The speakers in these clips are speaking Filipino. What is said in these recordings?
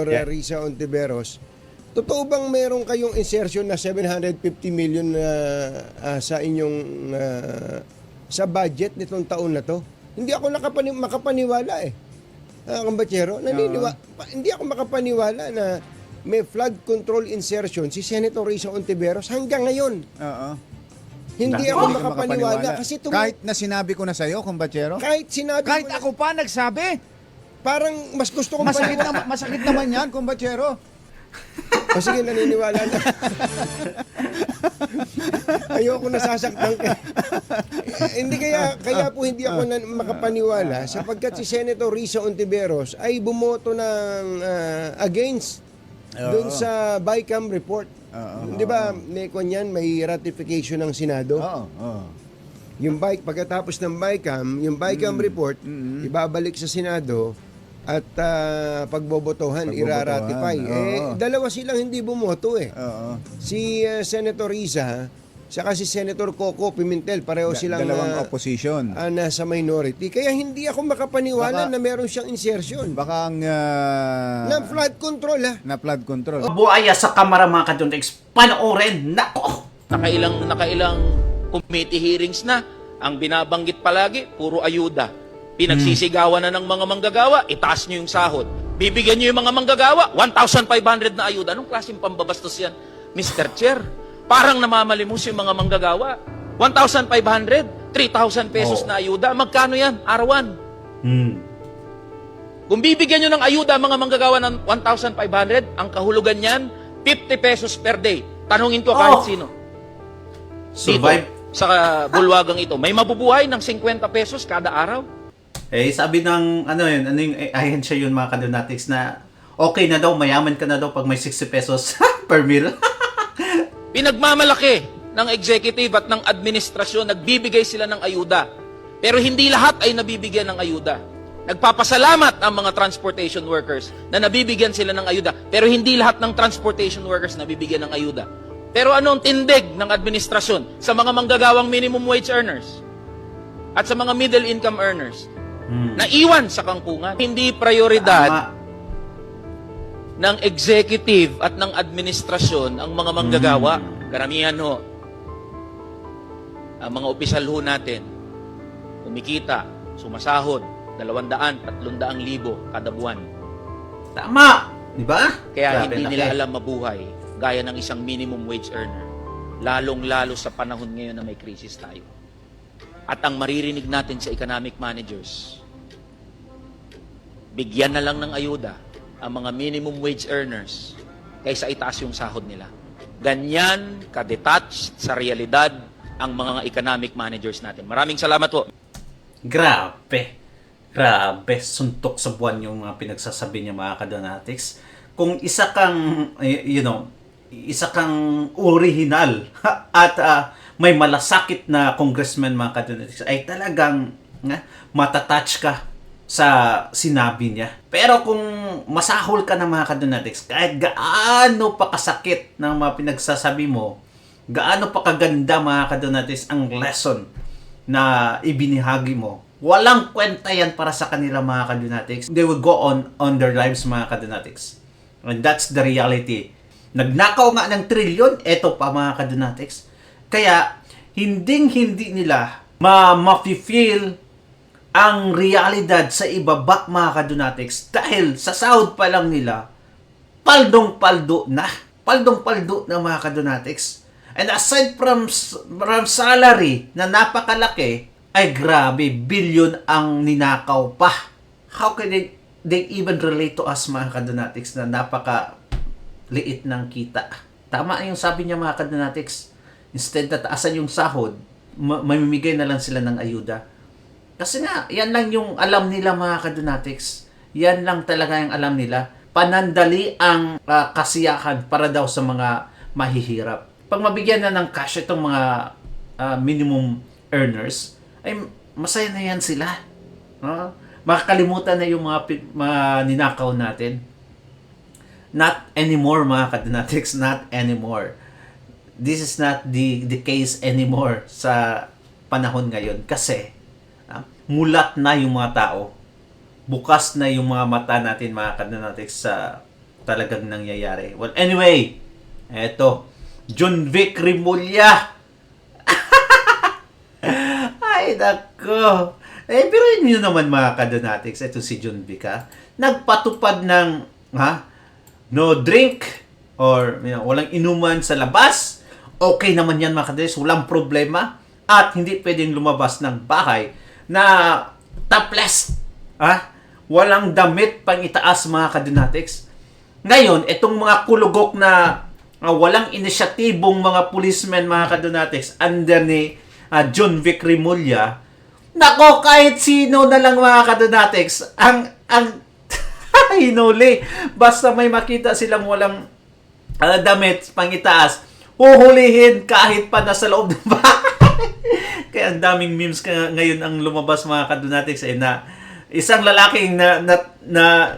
Yeah. Risa Ontiveros, totoo bang meron kayong insertion na 750 million na sa inyong sa budget nitong taon na to? Hindi ako makapaniwala eh. Kambatsero, hindi ako makapaniwala na may flood control insertion si Senator Risa Ontiveros hanggang ngayon. Oo. Hindi ako makapaniwala kasi Kahit na sinabi ko na sa'yo, kumbachero. kahit sinabi Kahit mo na, ako pa nagsabi. parang mas gusto kong Masakit naman yan, kumbachero. O sige, naniniwala na. Ayoko nasasaktan ka. Hindi kaya po hindi ako makapaniwala sapagkat si Senator Risa Ontiveros ay bumoto ng against doon sa BICAM report. Di ba, may ratification ng Senado? Oo. Yung pagkatapos ng yung BICAM report, ibabalik sa Senado at pagbobotohan, iraratify. Dalawa silang hindi bumoto eh. Oo. Si Senator Risa, saka si Senator Coco Pimentel, pareho silang Dalawang opposition. nasa minority. Kaya hindi ako makapaniwala Baka- na meron siyang insertion. Baka ang Na flood control ha. na flood control. Buaya sa kamara mga kaduntex, panoorin, nako! Nakailang committee hearings na. Ang binabanggit palagi, puro ayuda. Pinagsisigawan na ng mga manggagawa, itaas nyo yung sahod. Bibigyan nyo yung mga manggagawa, 1,500 na ayuda. Anong klaseng pambabastos yan, Mr. Chair? Parang namamalimos yung mga manggagawa. 1,500, 3,000 pesos na ayuda. Magkano yan? Arawan. Kung bibigyan nyo ng ayuda mga manggagawa ng 1,500, ang kahulugan niyan, 50 pesos per day. Tanungin ko kahit sino. Survive. Dito, sa bulwagang ito, may mabubuhay ng 50 pesos kada araw. Sabi ng, yung ahensya yun mga kadunatics na okay na daw, mayaman ka na daw pag may 60 pesos per meal. Pinagmamalaki ng executive at ng administrasyon, nagbibigay sila ng ayuda. Pero hindi lahat ay nabibigyan ng ayuda. Nagpapasalamat ang mga transportation workers na nabibigyan sila ng ayuda. Pero hindi lahat ng transportation workers nabibigyan ng ayuda. Pero ano ang tindig ng administrasyon sa mga manggagawang minimum wage earners at sa mga middle income earners na iwan sa kangkungan? Hindi prioridad ng executive at ng administrasyon ang mga manggagawa. Karamihan ho, ang mga opisyal ho natin, kumikita, sumasahod, 200,000-300,000 kada buwan. Tama! Di ba? Kaya Grabe, hindi laki. nila alam mabuhay gaya ng isang minimum wage earner. Lalong-lalo sa panahon ngayon na may krisis tayo. At ang maririnig natin sa economic managers, bigyan na lang ng ayuda ang mga minimum wage earners kaysa itaas yung sahod nila. Ganyan ka-detached sa realidad ang mga economic managers natin. Maraming salamat po. Grabe. Grabe. Suntok sa buwan yung mga pinagsasabi niya mga kadonatics. Kung isa kang, isa kang original at may malasakit na congressman mga kadonatics, ay talagang matatouch ka sa sinabi niya. Pero kung masahol ka ng mga kadonatics, kahit gaano pa kasakit ng mga pinagsasabi mo, gaano pa kaganda mga kadonatics ang lesson na ibinahagi mo, walang kwenta yan para sa kanila mga kadonatics. They will go on their lives mga kadonatics. And that's the reality. Nagnakaw nga ng trilyon, eto pa mga kadonatics. Kaya, hindi nila ma-feel ang realidad sa ibaba mga kadonatics dahil sa sahod pa lang nila, paldong-paldo na. Paldong-paldo na mga kadonatics. And aside from salary na napakalaki, ay grabe, billion ang ninakaw pa. How can they even relate to us mga kadonatics na napaka liit ng kita? Tama yung sabi niya mga kadonatics. Instead na taasan yung sahod, mamimigay na lang sila ng ayuda. Kasi nga, yan lang yung alam nila mga kadonatics. Yan lang talaga yung alam nila. Panandali ang kasiyahan para daw sa mga mahihirap. Pag mabigyan na ng cash itong mga minimum earners, ay masaya na yan sila. Makakalimutan na yung mga ninakaw natin. Not anymore mga kadonatics, not anymore. This is not the case anymore sa panahon ngayon kasi mulat na yung mga tao. Bukas na yung mga mata natin mga kadonatics sa talagang nangyayari. Well, anyway, eto, John Vic Rimulya. Ay, nako. Pero yun naman mga kadonatics, ito si John Vic, nagpatupad ng, no drink, or walang inuman sa labas. Okay naman yan mga kadonatics, walang problema. At hindi pwedeng lumabas ng bahay na topless. Walang damit pang itaas mga kadonatics. Ngayon, itong mga kulugok na walang inisyatibong mga policemen mga kadonatics under ni John Vic Rimulya, nako, kahit sino na lang mga kadonatics ang hinuli. Basta may makita silang walang damit pang itaas, huhulihin kahit pa nasa loob ng bahay. Kaya ang daming memes ngayon ang lumabas mga kadonatics na isang lalaking na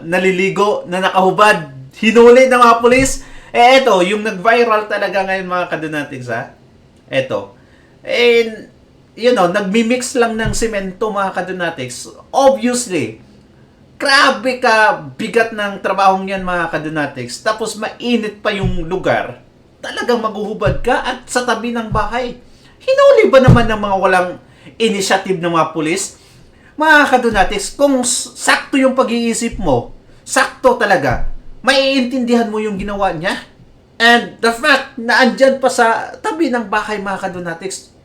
naliligo, na nakahubad, hinuli ng mga pulis. Eto, yung nag-viral talaga ngayon mga kadonatics, Eto. Nagmi-mix lang ng semento mga kadonatics. Obviously, grabe ka bigat ng trabahong yan mga kadonatics. Tapos mainit pa yung lugar. Talagang maghuhubad ka at sa tabi ng bahay. Hinuli ba naman ng mga walang initiative ng mga pulis? Mga kadonatics, kung sakto yung pag-iisip mo, sakto talaga, maiintindihan mo yung ginawa niya. And the fact na andyan pa sa tabi ng bahay mga kadonatics,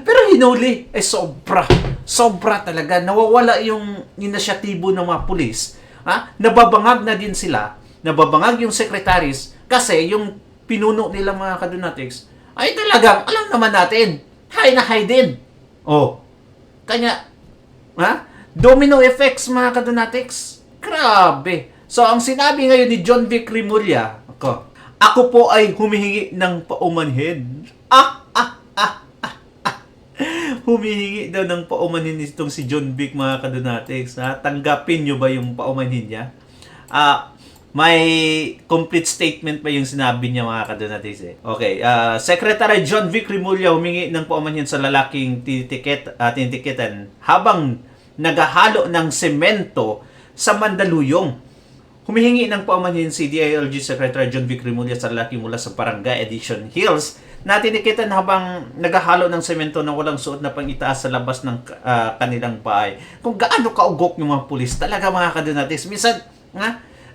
pero hinuli, sobra talaga. Nawawala yung inisyatibo ng mga pulis. Nababangag na din sila, nababangag yung secretaries, kasi yung pinuno nila mga kadonatics, ay talagang, alam naman natin, high na high din. Kanya, domino effects mga kadonatics. Grabe. So, ang sinabi ngayon ni John Vic Rimulya, ako po ay humihingi ng paumanhin. Humihingi daw ng paumanhin itong si John Vic mga kadonatics. Tanggapin nyo ba yung paumanhin niya? May complete statement pa yung sinabi niya mga kadonatics. Okay, Secretary John Vic Rimulya humingi ng paumanhin sa lalaking tinitiketan habang naghahalo ng semento sa Mandaluyong. Humihingi ng paumanhin si DILG Secretary John Vic Rimulya sa lalaki mula sa Barangay Edition Hills na tinikitan habang naghahalo ng semento na walang suot na pangitaas sa labas ng kanilang bahay. Kung gaano kaugok yung mga pulis, talaga mga kadonatics. Minsan,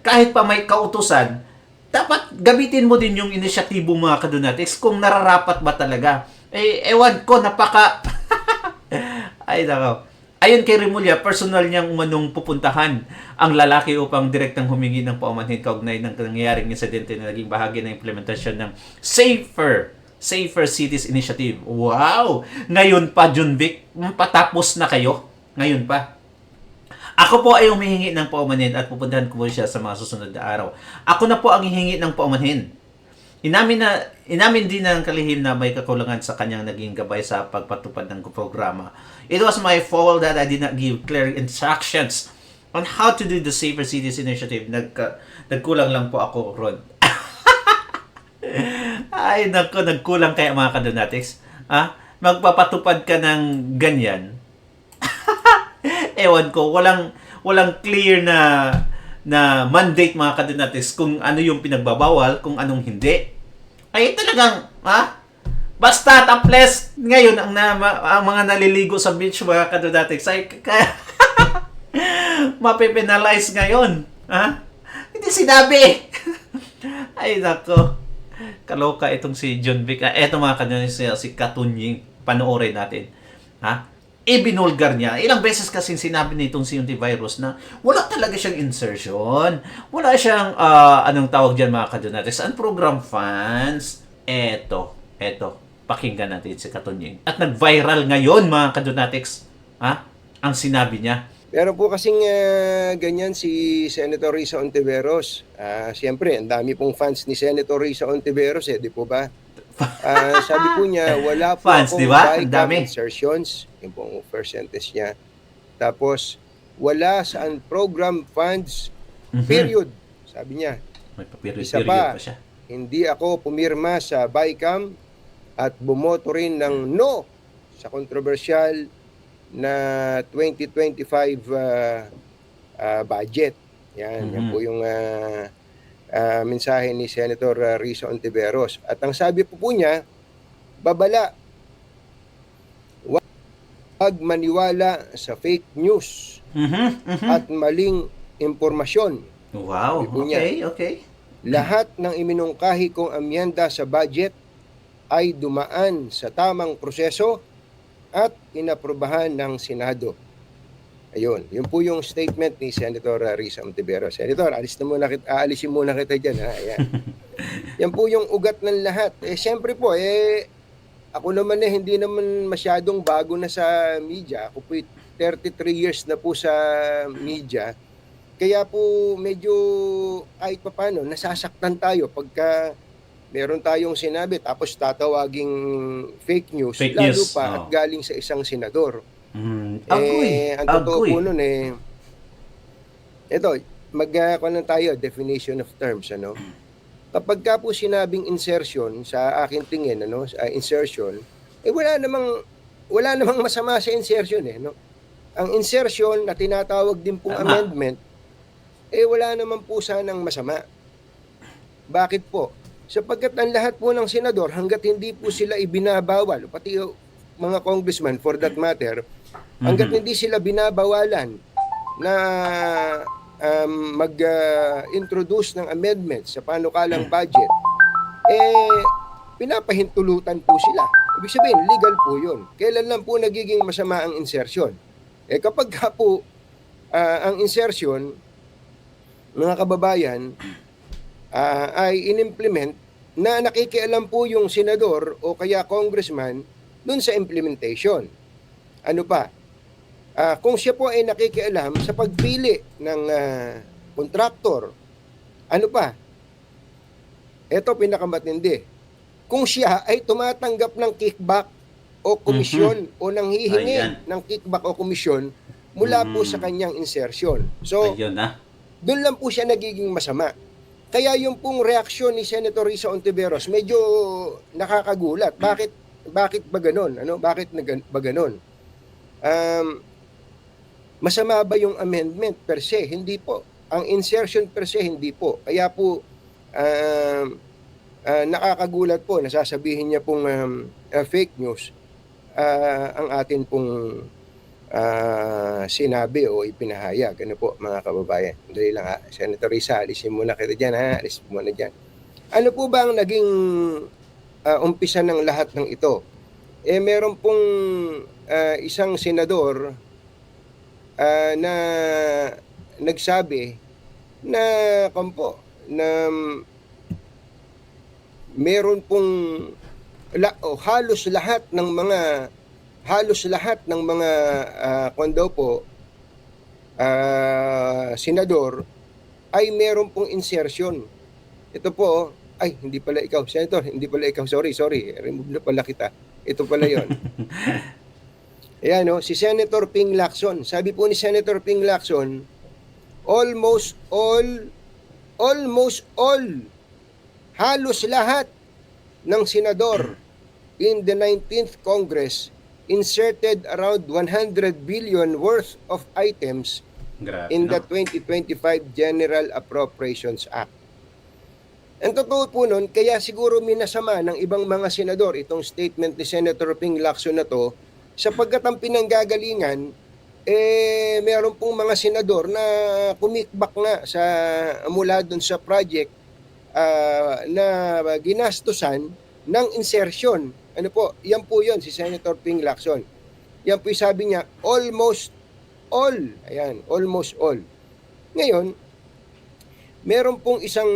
kahit pa may kautusan, dapat gamitin mo din yung inisyatibo mga kadonatics kung nararapat ba talaga. Ewan ko, ay nako. Ayon kay Rimulya, personal niyang umanong pupuntahan ang lalaki upang direktang humingi ng paumanhin kaugnay ng nangyayaring insidente na naging bahagi ng implementasyon ng Safer Cities Initiative. Wow! Ngayon pa, John Vic, patapos na kayo. Ngayon pa. Ako po ay humihingi ng paumanhin at pupuntahan ko po siya sa mga susunod na araw. Ako na po ang hihingi ng paumanhin. Inamin din ng kalihim na may kakulangan sa kanyang naging gabay sa pagpatupad ng programa. It was my fault that I did not give clear instructions on how to do the Safer Cities Initiative. Nagkulang lang po ako ron. Ay, nagkulang kaya mga kadonatics. Magpapatupad ka ng ganyan. Ewan ko, walang clear na mandate mga kadonatics kung ano yung pinagbabawal, kung anong hindi. Ay talagang, basta topless ngayon ang mga naliligo sa beach mga kadonatics ay mape-penalize ngayon. Hindi sinabi. Ay nako. Kaloka itong si John Vic. Eto mga kadonatics, si Katunying. Panoorin natin. Ibinulgar niya. Ilang beses kasing sinabi nitong si Antivirus na wala talaga siyang insertion. Wala siyang, anong tawag dyan mga kadonatics, ang program funds. Eto. Pakinggan natin si Katunying. At nag-viral ngayon mga kadonatics, ang sinabi niya. Meron po kasing ganyan si Senator Risa Ontiveros. Siyempre, ang dami pong fans ni Senator Risa Ontiveros, di po ba? Sabi po niya, wala po fans, akong diba? BICAM insertions. Yung pong percentage niya. Tapos, wala sa program funds, period. Sabi niya. May period Isa pa siya. Hindi ako pumirma sa BICAM at bumoto rin ng no sa kontrobersyal na 2025 budget. Yan po yung mensahe ni Senator Risa Ontiveros. At ang sabi po niya, babala, huwag maniwala sa fake news at maling impormasyon. Wow, Sabi po niya, okay. lahat ng iminungkahi kong amyenda sa budget ay dumaan sa tamang proseso at inaprubahan ng Senado. Ayun, yun po yung statement ni Senator Risa Ontiveros. Senator, aalisin muna kita dyan. Ha? Ayan. Yan po yung ugat ng lahat. Siyempre po, ako naman hindi naman masyadong bago na sa media. Ako po 33 years na po sa media. Kaya po medyo kahit paano nasasaktan tayo pagka meron tayong sinabi tapos tatawaging fake news, Fake lalo news, pa at galing sa isang senador. Agree. Ang totoo po nun ito, magkakaroon tayo, definition of terms, ano? Kapag ka po sinabing insertion, sa aking tingin, insertion, wala namang masama sa insertion, no? Ang insertion na tinatawag din pong amendment, wala naman po sanang masama. Bakit po? Sapagkat ang lahat po ng senador, hanggat hindi po sila ibinabawal, pati mga congressman for that matter, hanggat hindi sila binabawalan na mag-introduce ng amendments sa panukalang budget, pinapahintulutan po sila. Ibig sabihin, legal po yun. Kailan lang po nagiging masama ang insertion? Kapag ka po ang insertion, mga kababayan, ay inimplement na nakikialam po yung senador o kaya congressman dun sa implementation. Ano pa? Kung siya po ay nakikialam sa pagpili ng kontraktor, ano pa? Ito pinakamatindi. Kung siya ay tumatanggap ng kickback o komisyon o nanghihingi ng kickback o komisyon mula po sa kanyang insertion. So, doon lang po siya nagiging masama. Kaya yung pong reaksyon ni Senator Risa Ontiveros medyo nakakagulat. Bakit ba ganon? Bakit ba ganon? Masama ba yung amendment per se? Hindi po. Ang insertion per se, hindi po. Kaya po, nakakagulat po, nasasabihin niya pong fake news ang atin pong sinabi o ipinahayag. Ano po, mga kababayan? Dali lang Senator Risa, alisin muna kita dyan alisin muna dyan. Ano po ba ang naging umpisa ng lahat ng ito? Meron pong isang senador na nagsabi na meron pong halos lahat ng mga senador ay meron pong insertion. Ito po, hindi pala ikaw, Senator, hindi pala ikaw, sorry, remove na pala kita. Ito pala yon. Ayan, si Senator Ping Lacson. Sabi po ni Senator Ping Lacson, almost all, halos lahat ng senador in the 19th Congress inserted around 100 billion worth of items in the 2025 General Appropriations Act. Ang totoo po nun, kaya siguro minasama ng ibang mga senador itong statement ni Senator Ping Lacson na to, sapagkat ang pinanggagalingan, meron pong mga senador na kumikbak nga mula dun sa project na ginastusan ng insertion. Ano po, yan po yun, si Senator Ping Lacson. Yan po yung sabi niya, almost all. Ayan, almost all. Ngayon, meron pong isang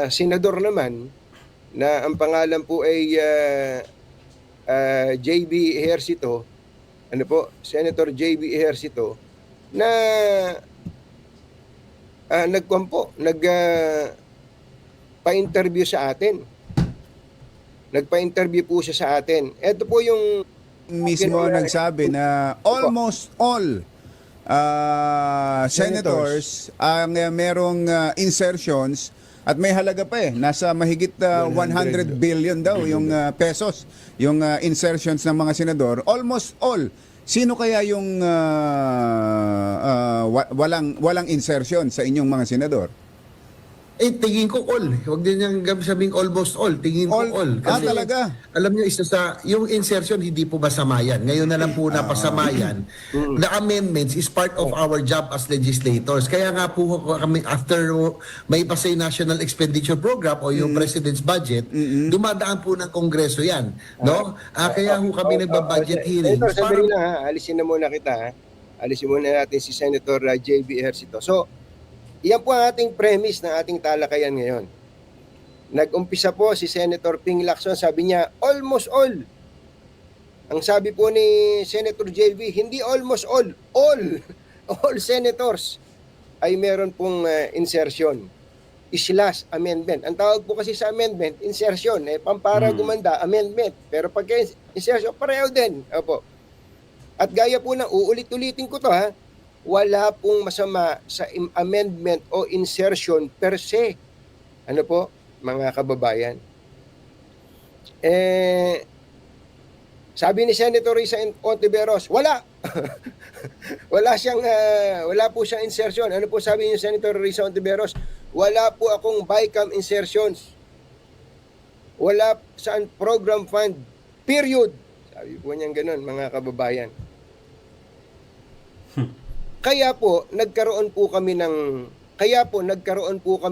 senador naman na ang pangalan po ay JB Ejercito, Senator JB Ejercito, na pa-interview sa atin. Nagpa-interview po siya sa atin. Ito po yung Mismo nagsabi na almost all senators ang merong insertions at may halaga pa nasa mahigit 100 billion daw yung pesos yung insertions ng mga senador. Almost all Sino kaya yung walang insertion sa inyong mga senador? Tingin ko all. Huwag din niyang sabing almost all. Tingin ko all. Talaga? Alam niyo, isa sa, yung insertion, hindi po masama yan. Ngayon na lang po napasama yan. The amendments is part of our job as legislators. Kaya nga po kami, after may pa sa National Expenditure Program o yung President's Budget, dumadaan po ng Kongreso yan. No? Kaya ho kami nagbabudget hearings. Senator, sabi na ha, alisin na muna kita ha. Alisin muna natin si Senator J.B. Ejercito. So, iyan po ang ating premise ng ating talakayan ngayon. Nag-umpisa po si Senator Ping Lacson, sabi niya, almost all. Ang sabi po ni Senator JB, hindi almost all. All senators ay meron pong insertion. Slash amendment. Ang tawag po kasi sa amendment, insertion. Pampara gumanda, amendment. Pero pagka insertion, pareho din. Opo. At gaya po ng uulit-ulitin ko to ha, wala pong masama sa amendment o insertion per se. Ano po, mga kababayan? Sabi ni Senator Risa Ontiveros, wala. Wala po siyang insertion. Ano po sabi ni Senator Risa Ontiveros? Wala po akong BICAM insertions. Wala saan program fund. Period. Sabi po niyang ganun, mga kababayan. Kaya po nagkaroon po kami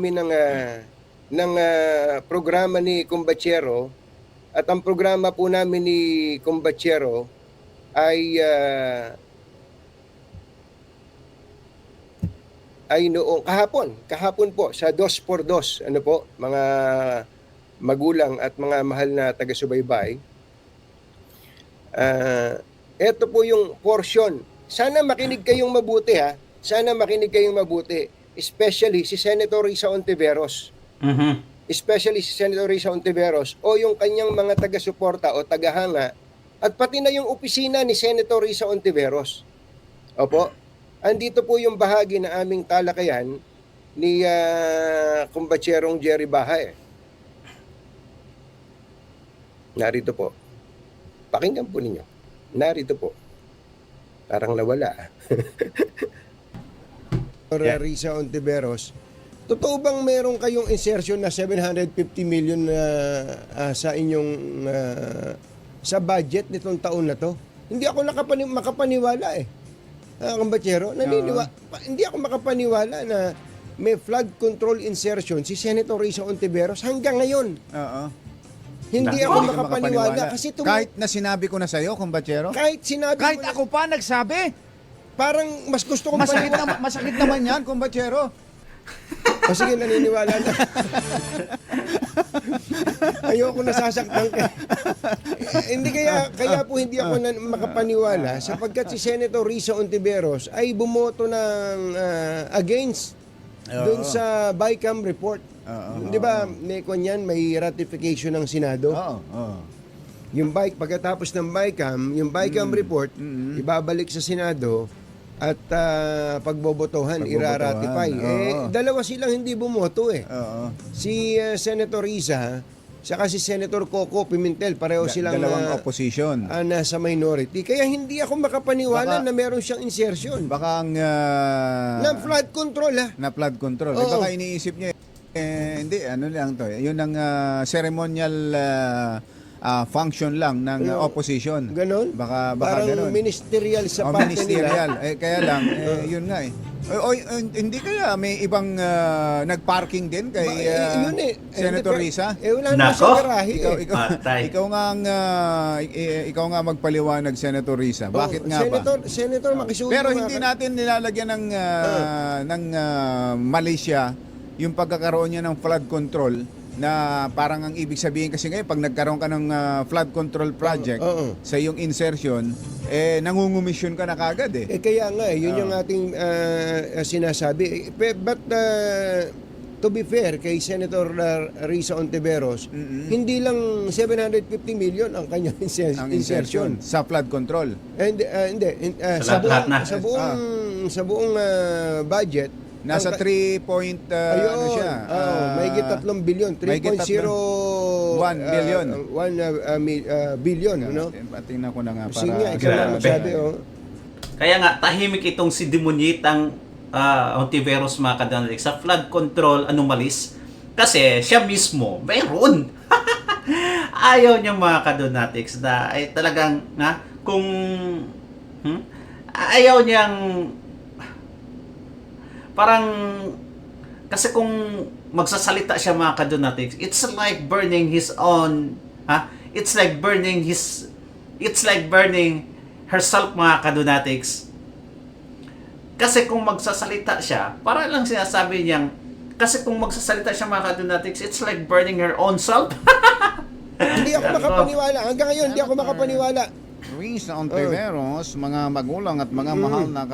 ng programa ni Combachero, at ang programa po namin ni Combachero ay noong kahapon po sa 2x2, ano po, mga magulang at mga mahal na taga-subaybay. Ito po yung portion. Sana makinig kayong mabuti ha. Sana makinig kayong mabuti. Especially si Senator Risa Ontiveros. Especially si Senator Risa Ontiveros o yung kanyang mga taga-suporta o tagahanga at pati na yung opisina ni Senator Risa Ontiveros. Opo. Andito po yung bahagi na aming talakayan ni Kumbatserong Jerry Bahay. Narito po. Pakinggan po ninyo. Narito po. Parang nawala. Risa Ontiveros, totoo bang meron kayong insertion na 750 million sa inyong sa budget nitong taon na to? Hindi ako makapaniwala eh. Kumbatsero, hindi ako makapaniwala na may flood control insertion si Senator Risa Ontiveros hanggang ngayon. Hindi ako makapaniwala kasi kahit na sinabi ko na sa'yo, Kumbatsero. kahit sinabi Kahit mo na, ako pa nagsabi. parang mas gusto kong Masakit naman yan, Kumbatsero. O sige, naniniwala na. Ayoko nasasaktan ka. Hindi kaya po hindi ako makapaniwala sapagkat si Senator Risa Ontiveros ay bumoto ng against doon sa BICAM report. Di ba, may ratification ng Senado? Yung pagkatapos ng BICAM report, ibabalik sa Senado at pagbobotohan, iraratify. Dalawa silang hindi bumoto eh. Si Senator Risa, saka si Senator Coco Pimentel, pareho silang dalawang opposition. Nasa minority. Kaya hindi ako makapaniwala na meron siyang insertion. Baka ang Na flood control ha. na flood control. Oo. Baka iniisip niya hindi, ano lang to. Yun ang ceremonial function lang ng opposition. Ganon? Baka Parang ganon. ministerial sa parte ministerial. nila. Kaya lang, yun nga eh. Hindi kaya may ibang nagparking din kay Yun eh. Senator Risa? Wala naman Nako. sa garahe eh. Patay. Ikaw nga magpaliwanag, Senator Risa. Bakit nga ba? Senator, makisuyo. Pero hindi natin nilalagyan ng Malaysia yung pagkakaroon niya ng flood control na parang ang ibig sabihin kasi ngayon pag nagkaroon ka ng flood control project sa iyong insertion, nangungumisyon ka na kagad eh. Kaya nga, yun yung ating sinasabi. But to be fair kay Senator Risa Ontiveros, hindi lang 750 million ang kanyang insertion sa flood control. hindi Sa lahat na. sa buong budget Nasa 3 point ano siya? mahigit 3 billion, 3.0 1 billion. 1 billion, ano? Tingnan ko na nga Sige nga, ikaw Grabe. lang masabi, oh. Kaya nga, tahimik itong si Demonyitang Ontiveros mga kadanatik sa flood control anomalies kasi siya mismo mayroon. Ayaw niya mga kadonatics na ay talagang kung ayaw niyang parang kasi kung magsasalita siya mga kadonatics, it's like burning his own it's like burning herself mga kadonatics. Kasi kung magsasalita siya, para lang sinasabi niyang, kasi kung magsasalita siya mga kadonatics, it's like burning her own self. Hindi ako makapaniwala. Hanggang ngayon, hindi ako makapaniwala. Luis Ontiveros, mga magulang at mga mahal na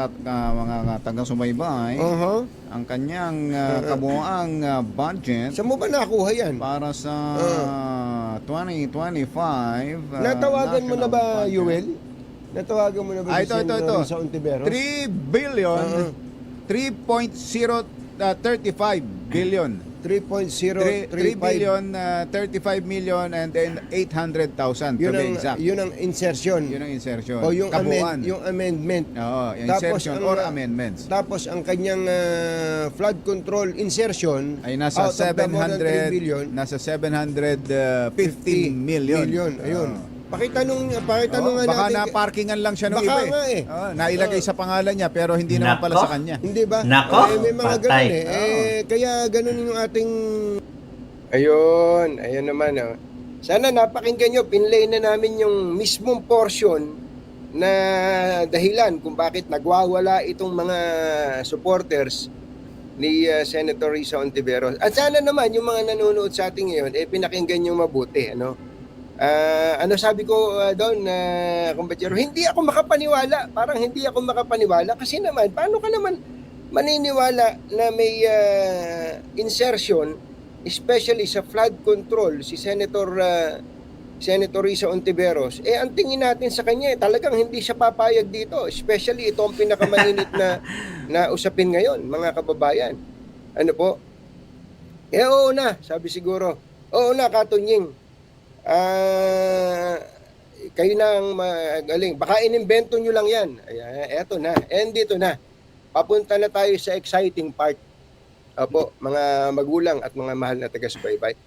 mga taga-subaybay, ang kanyang kabuuang budget Saan mo ba nakuha yan? para sa 2025. Natawagan mo na ba, national budget. Yuel? Natawagan mo na ba Ito. sa Ontiveros? 3 billion, 3.035 billion. 3 3.035 billion, 35 million and then 800,000 to be exact. Yun ang insertion. Yun ang insertion. O yung, Kabuuan. yung amendment. Oo, yung Tapos insertion ang, or amendments. Tapos ang kanyang flood control insertion Ay nasa out of the more than 3 billion, 700, nasa 715 million. Ayun. Oo. Pakitanong nga Baka natin. na-parkingan lang siya ng Baka iba nga eh. nailagay sa pangalan niya pero hindi naman pala Nako. sa kanya. Hindi ba? Nako, May mga patay. ganun eh. Kaya ganun yung ating... Ayun naman. Oh. Sana napakinggan nyo, pinlay na namin yung mismong portion na dahilan kung bakit nagwawala itong mga supporters ni Senator Risa Ontiveros. At sana naman yung mga nanonood sa ating ngayon, pinakinggan nyo mabuti. Ano sabi ko doon, kumpatsero, hindi ako makapaniwala. Parang hindi ako makapaniwala kasi naman, paano ka naman maniniwala na may insertion, especially sa flood control, si Senator Risa Ontiveros, ang tingin natin sa kanya, talagang hindi siya papayag dito. Especially ito ang pinakamainit na usapin ngayon, mga kababayan. Ano po? Oo na, sabi siguro. Oo na, Katunying. Kayo na ang magaling. Baka inimbento nyo lang yan. Eto na. And dito na. Papunta na tayo sa exciting part. Opo, mga magulang at mga mahal na taga-subaybay.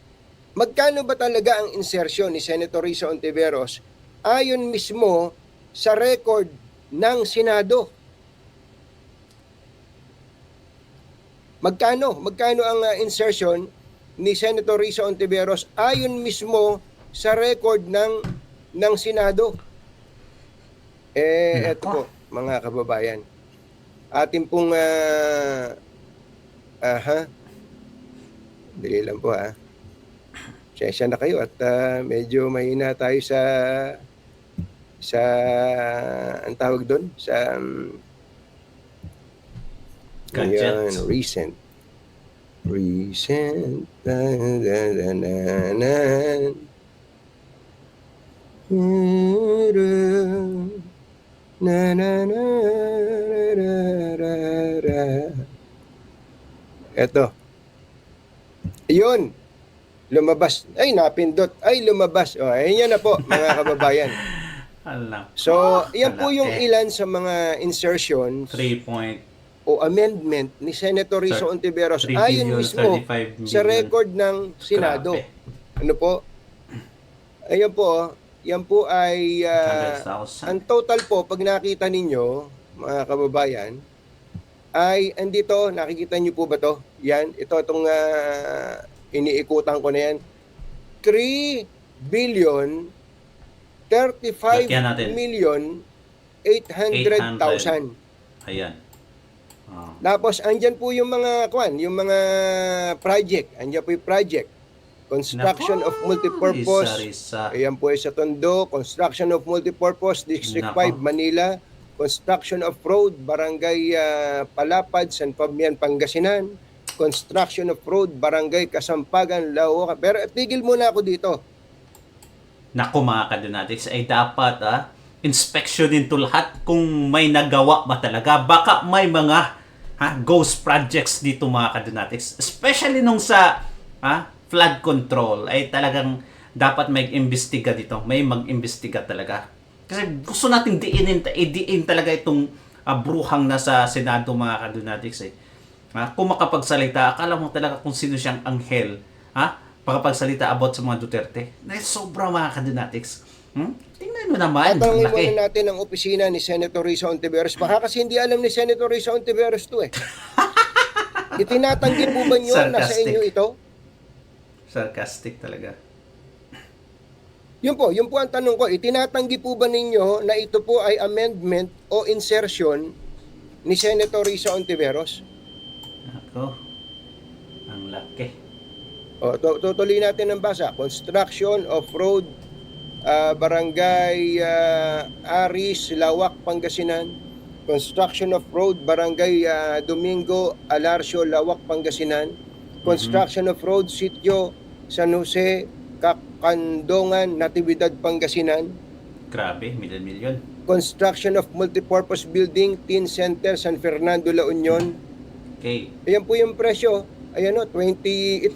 Magkano ba talaga ang insertion ni Senator Risa Ontiveros ayon mismo sa record ng Senado? Magkano ang insertion ni Senator Risa Ontiveros ayon mismo sa record ng Senado? Eto po, mga kababayan. Atin pong dali lang po Sensya na kayo at medyo mahina tayo sa ang tawag doon sa Gadget. recent Eto. Yun. Lumabas. Ay, napindot. Ay, lumabas. Ayan na po, mga kababayan. Alam. So, yan po yung Malaki. ilan sa mga insertions 3 point o amendment ni Senator Risa Sir, Ontiveros 3 ayon billion, mismo 35 sa million. record ng Senado. Grabe. Ano po? Ayan po. Yan po ay 100,000. ang total po, pag nakita ninyo, mga kababayan, ay andito, nakikita niyo po ba to? Yan, itong iniikutan ko na yan. 3 billion 35 Lagyan natin. million 800,000. Ayan. Oh. Tapos andyan po yung mga yung mga project. Andyan po yung project. Construction Nako, of multipurpose. Risa. Ayan po sa Tondo. Construction of multipurpose District Nako. 5 Manila. Construction of road Barangay Palapad, San Fabian, Pangasinan. Construction of road Barangay Kasampagan, Laoca. Pero tigil muna ako dito. Naku mga kadonatics, ay dapat inspeksyonin to lahat kung may nagawa ba talaga. Baka may mga ghost projects dito mga kadonatics. Especially nung sa flood control ay talagang dapat may imbestiga dito. May mag-imbestiga talaga. Kasi gusto nating diin talaga itong bruhang nasa Senado, mga kadunatics eh. Kung makapagsalita, akala mo talaga kung sino siyang anghel. Makapagsalita about sa mga Duterte. Sobra, mga kadunatics. Tingnan mo naman. Tatangin Laki. muna natin ang opisina ni Senator Risa Ontiveros. Baka kasi hindi alam ni Senator Risa Ontiveros to eh. Itinatanggi po ba nyo na sa Sarcastic. inyo ito? Sarcastic talaga. Yun po ang tanong ko. Itinatanggi po ba ninyo na ito po ay amendment o insertion ni Senator Risa Ontiveros? Ako. Ang laki. Tutuloy natin ang basa. Construction of road, Barangay Aris, Lawak, Pangasinan. Construction of road, Barangay Domingo, Alarcio, Lawak, Pangasinan. Construction of road, Sitio, San Jose, Kakandongan, Natividad, Pangasinan. Grabe, million. Construction of multipurpose building, Teen Center, San Fernando, La Union. Okay. Ayan po yung presyo. Ayan o, 20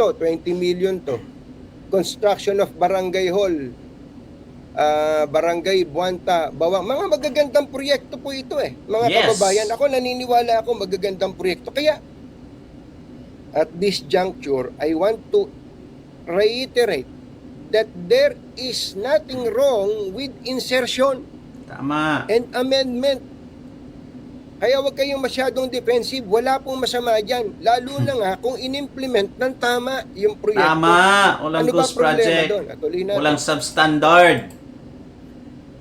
million to. Construction of Barangay Hall, Barangay Buanta, Bawang. Mga magagandang proyekto po ito eh. Mga Yes. kababayan, ako naniniwala ako magagandang proyekto. Kaya, at this juncture, I want to reiterate that there is nothing wrong with insertion Tama. and amendment. Kaya huwag kayong masyadong defensive. Wala pong masama dyan. Lalo na nga kung in-implement ng tama yung proyekto. Tama. Walang Ano ba ghost problema project. doon? Tuloy natin. Walang substandard.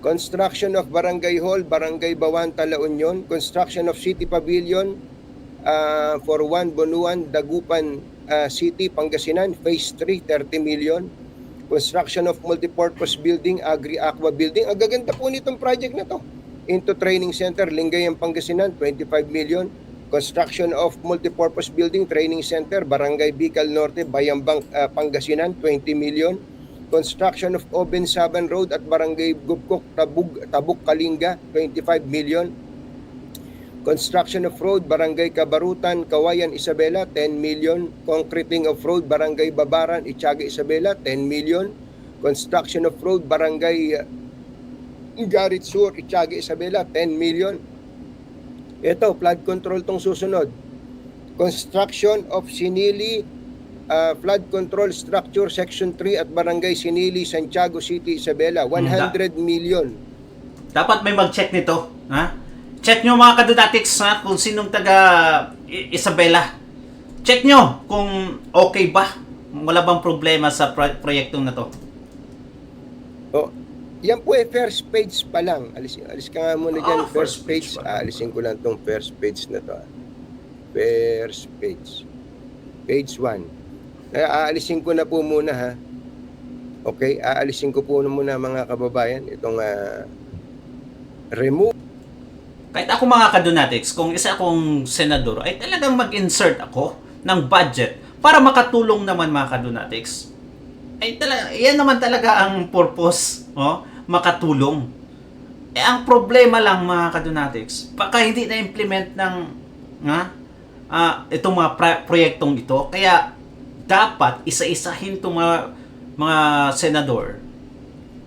Construction of Barangay Hall, Barangay Bawanta, La Union. Construction of City Pavilion for 1 Bonuan, Dagupan City, Pangasinan. Phase 3, 30 million. Construction of Multipurpose Building, Agri-Aqua Building. Ang gaganda po nitong project na to. Into Training Center, Lingayen, Pangasinan, 25 million. Construction of Multipurpose Building, Training Center, Barangay Bicol Norte, Bayambang, Pangasinan, 20 million. Construction of Oben Saban Road at Barangay Gubkok, Tabuk, Kalinga, 25 million. Construction of road, Barangay Kabarutan, Kawayan, Isabela, 10 million. Concreting of road, Barangay Babaran, Itiaga, Isabela, 10 million. Construction of road, Barangay Garit Sur, Itiaga, Isabela, 10 million. Ito, flood control tong susunod. Construction of Sinili Flood Control Structure Section 3 at Barangay Sinili, Santiago City, Isabela, 100 million. Dapat may mag-check nito. Check nyo, mga kadudatics, kung sinong taga Isabela. Check nyo kung okay ba. Wala bang problema sa proyektong na to. Yan po first page pa lang. Alis ka nga muna dyan. First First page page. pa. Alisin ko lang tong first page na to. First page. Page 1. Aalisin ko na po muna ha. Okay? Aalisin ko po muna mga kababayan. Itong remove. Kahit ako, mga kadunatics, kung isa akong senador, ay talagang mag-insert ako ng budget para makatulong naman, mga kadunatics. Ay talaga, yan naman talaga ang purpose, makatulong. Ang problema lang, mga kadunatics, baka hindi na-implement ng itong mga proyektong ito. Kaya dapat isa-isahin itong mga senador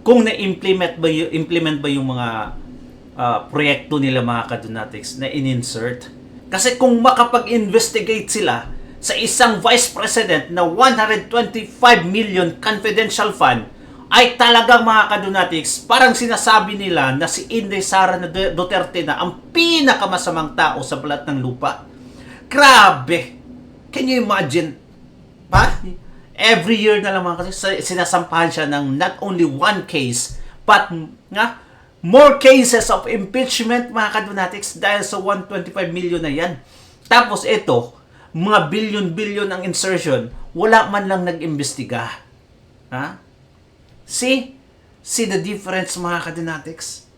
kung na-implement ba yung mga proyekto nila, mga kadunatics, na in-insert. Kasi kung makapag-investigate sila sa isang vice president na 125 million confidential fund, ay talagang, mga kadunatics, parang sinasabi nila na si Inday Sara Duterte na ang pinakamasamang tao sa balat ng lupa. Grabe! Can you imagine? Every year na lang, mga kadunatics, sinasampahan siya ng not only one case, but more cases of impeachment, mga kadunatics, dahil sa 125 million na yan. Tapos ito, mga billion ang insertion, wala man lang nag-imbestiga. See the difference, mga kadunatics?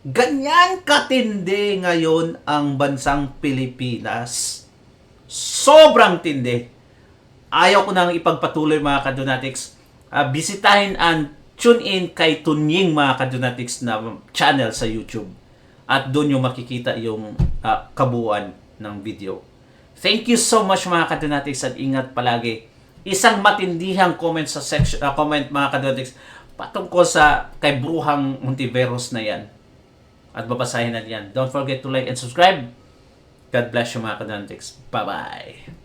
Ganyan katindi ngayon ang bansang Pilipinas. Sobrang tindi. Ayaw ko nang ipagpatuloy, mga kadunatics. Bisitahin and tune in kay Tunying, mga kadunatics, na channel sa YouTube. At doon yung makikita yung kabuuan ng video. Thank you so much, mga kadunatics, at ingat palagi. isang matindihang comment sa section, comment mga kadonatics patungkol sa kay Bruhang Hontiveros na yan. At babasahin natin yan. Don't forget to like and subscribe. God bless you mga kadonatics. Bye-bye.